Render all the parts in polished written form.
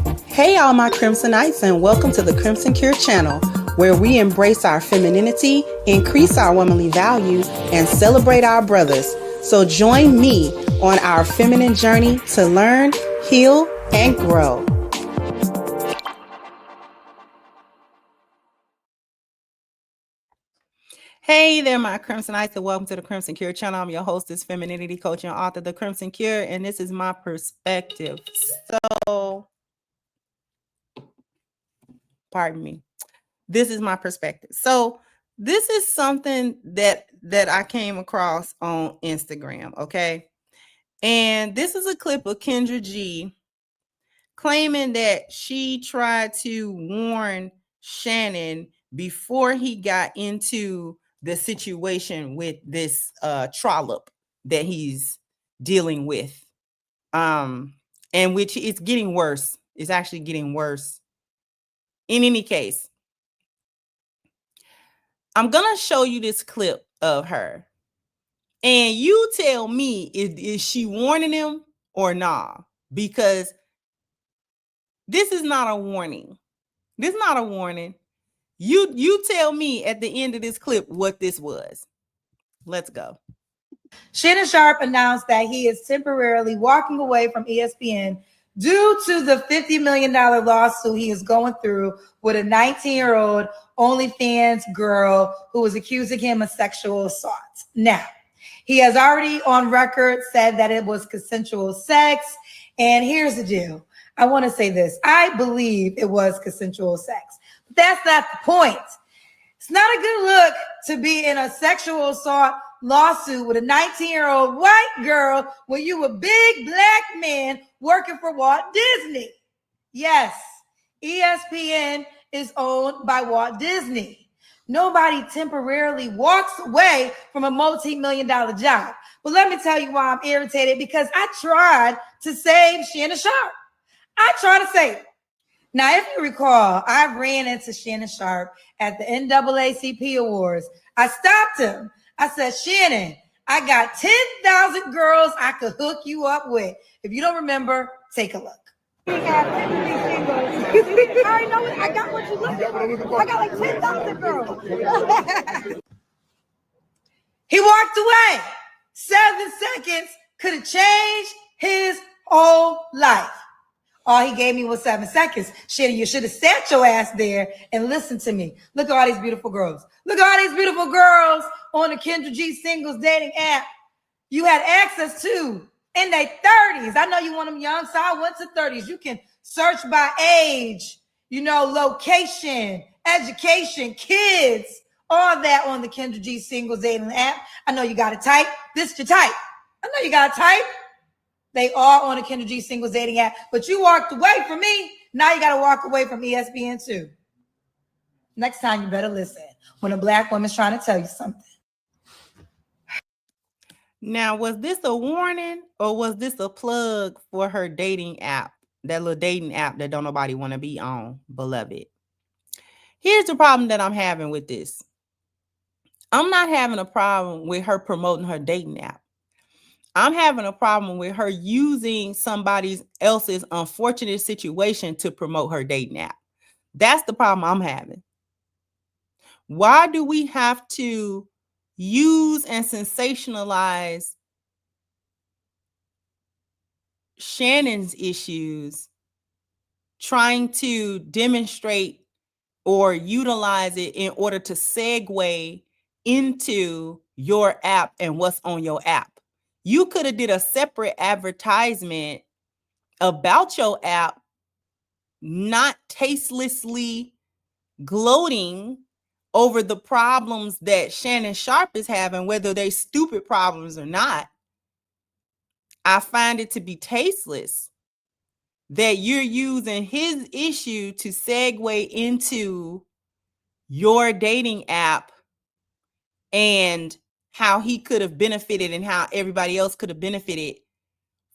Hey, all my Crimsonites, and welcome to the Crimson Cure channel, where we embrace our femininity, increase our womanly value, and celebrate our brothers. So join me on our feminine journey to learn, heal, and grow. Hey there, my Crimsonites, and welcome to the Crimson Cure channel. I'm your hostess, femininity coach, and author of The Crimson Cure, and this is my perspective. So, pardon me. This is my perspective. So, this is something that I came across on Instagram, okay? And this is a clip of Kendra G claiming that she tried to warn Shannon before he got into the situation with this trollop that he's dealing with. And which is getting worse. It's actually getting worse. In any case, I'm gonna show you this clip of her, and you tell me is she warning him or nah? Because this is not a warning. This is not a warning. You tell me at the end of this clip what this was. Let's go. Shannon Sharpe announced that he is temporarily walking away from ESPN due to the $50 million lawsuit he is going through with a 19-year-old OnlyFans girl who was accusing him of sexual assault. Now, he has already on record said that it was consensual sex. And here's the deal. I want to say this. I believe it was consensual sex. But that's not the point. It's not a good look to be in a sexual assault lawsuit with a 19-year-old white girl when you a big black man working for Walt Disney. Yes, ESPN is owned by Walt Disney. Nobody temporarily walks away from a multi-million-dollar job. But let me tell you why I'm irritated, because I tried to save Shannon Sharpe. I tried to save her. Now, if you recall, I ran into Shannon Sharpe at the NAACP Awards. I stopped him. I said, Shannon, I got 10,000 girls I could hook you up with. If you don't remember, take a look. I already know I got what you looking for. I got like 10,000 girls. He walked away. 7 seconds could have changed his whole life. All he gave me was 7 seconds. Shannon, you should have sat your ass there and listened to me. Look at all these beautiful girls. Look at all these beautiful girls on the Kendra G singles dating app you had access to in their 30s. I know you want them young, so I went to 30s. You can search by age, location, education, kids, all that on the Kendra G singles dating app. I know you got to type. This is your type. I know you got to type. They are on the Kendra G singles dating app, but you walked away from me. Now you got to walk away from ESPN too. Next time you better listen when a black woman's trying to tell you something. Now, was this a warning or was this a plug for her dating app, that little dating app that don't nobody want to be on, beloved? Here's the problem that I'm having with this. I'm not having a problem with her promoting her dating app. I'm having a problem with her using somebody else's unfortunate situation to promote her dating app. That's the problem I'm having. Why do we have to use and sensationalize Shannon's issues, trying to demonstrate or utilize it in order to segue into your app and what's on your app? You could have did a separate advertisement about your app, not tastelessly gloating over the problems that Shannon Sharpe is having, whether they stupid problems or not. I find it to be tasteless that you're using his issue to segue into your dating app and how he could have benefited and how everybody else could have benefited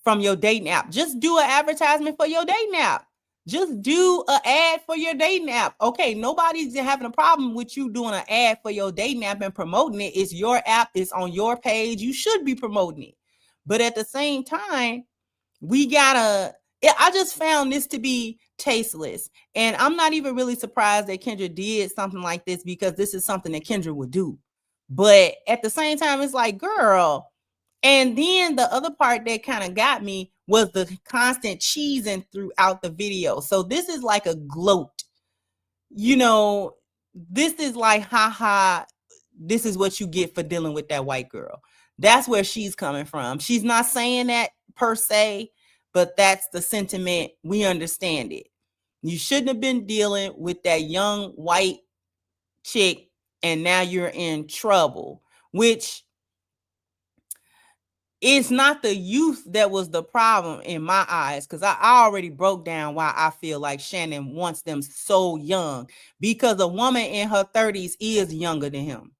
from your dating app. Just do an advertisement for your dating app. Just do an ad for your dating app. Okay, nobody's having a problem with you doing an ad for your dating app and promoting it. It's your app. It's on your page. You should be promoting it. But at the same time, we gotta I just found this to be tasteless. And I'm not even really surprised that Kendra did something like this, because this is something that Kendra would do. But at the same time, it's like, girl. And then the other part that kind of got me was the constant cheesing throughout the video. So this is like a gloat. You know, this is like, haha, this is what you get for dealing with that white girl. That's where she's coming from. She's not saying that per se, but that's the sentiment. We understand it. You shouldn't have been dealing with that young white chick, and now you're in trouble, which it's not the youth that was the problem in my eyes, because I already broke down why I feel like Shannon wants them so young, because a woman in her 30s is younger than him.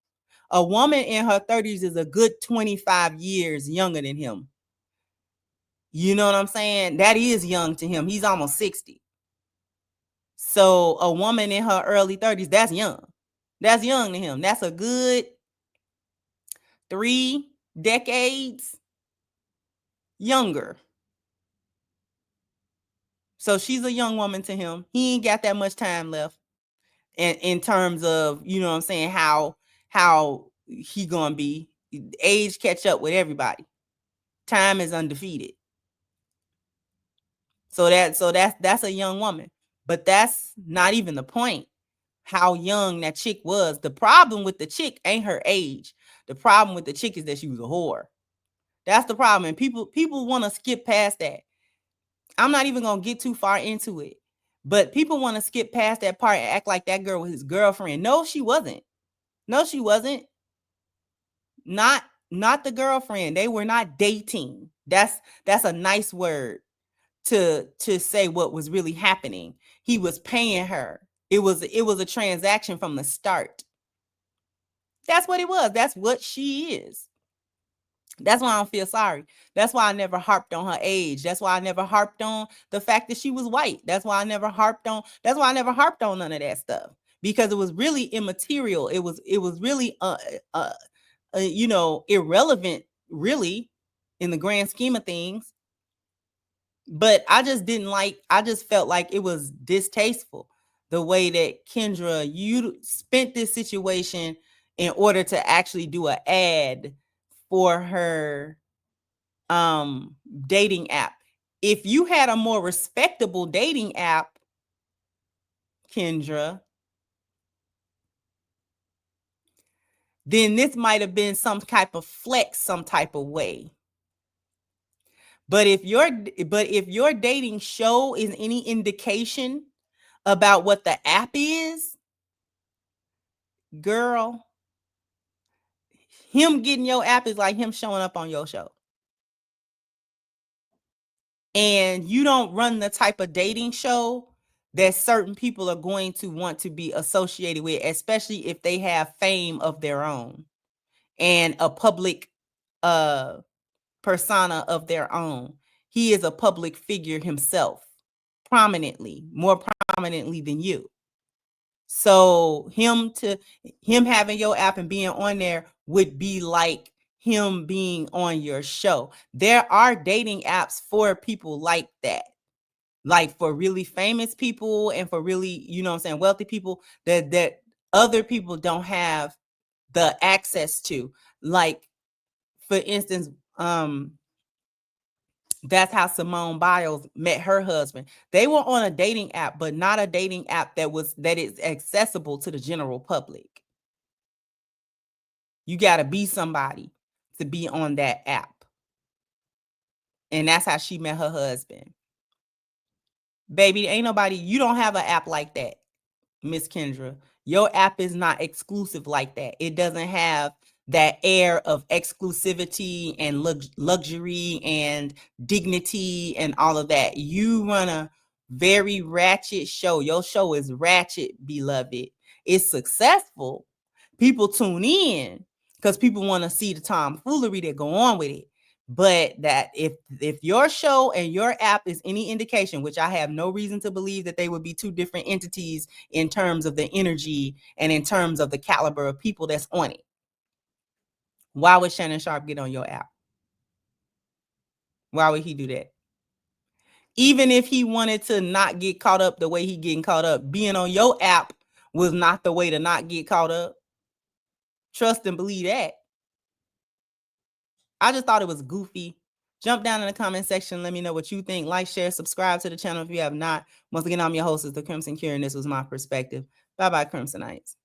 A woman in her 30s is a good 25 years younger than him. You know what I'm saying? That is young to him. He's almost 60. So a woman in her early 30s, that's young. That's young to him. That's a good 3 decades younger. So she's a young woman to him. He ain't got that much time left. And in terms of, you know what I'm saying, how he gonna be. Age catch up with everybody. Time is undefeated. So that's a young woman. But that's not even the point. How young that chick was. The problem with the chick ain't her age. The problem with the chick is that she was a whore. That's the problem. And people want to skip past that. I'm not even gonna get too far into it. But people want to skip past that part and act like that girl was his girlfriend. No, she wasn't. No, she wasn't. Not the girlfriend. They were not dating. That's a nice word to say what was really happening. He was paying her. It was a transaction from the start. That's what it was. That's what she is. That's why I don't feel sorry. That's why I never harped on her age. That's why I never harped on the fact that she was white. That's why I never harped on none of that stuff, because it was really immaterial. It was really irrelevant, really, in the grand scheme of things. But I just felt like it was distasteful the way that Kendra, you spent this situation in order to actually do an ad for her dating app. If you had a more respectable dating app, Kendra, then this might have been some type of flex, some type of way. But if your dating show is any indication about what the app is, girl, him getting your app is like him showing up on your show. And you don't run the type of dating show that certain people are going to want to be associated with, especially if they have fame of their own and a public persona of their own. He is a public figure himself, more prominently than you. So him having your app and being on there would be like him being on your show. There are dating apps for people like that. Like for really famous people and for really, you know what I'm saying, wealthy people that other people don't have the access to. Like, for instance, that's how Simone Biles met her husband. They were on a dating app, but not a dating app that is accessible to the general public. You got to be somebody to be on that app. And that's how she met her husband. Baby, ain't nobody, you don't have an app like that, Miss Kendra. Your app is not exclusive like that. It doesn't have that air of exclusivity and luxury and dignity and all of that. You run a very ratchet show. Your show is ratchet, beloved. It's successful. People tune in because people want to see the tomfoolery that go on with it. But that if your show and your app is any indication, which I have no reason to believe that they would be two different entities in terms of the energy and in terms of the caliber of people that's on it, why would Shannon Sharpe get on your app? Why would he do that? Even if he wanted to not get caught up the way he getting caught up, being on your app was not the way to not get caught up. Trust and believe that. I just thought it was goofy. Jump down in the comment section. Let me know what you think. Like, share, subscribe to the channel if you have not. Once again, I'm your host, the Crimson Cure, and this was my perspective. Bye-bye, Crimsonites.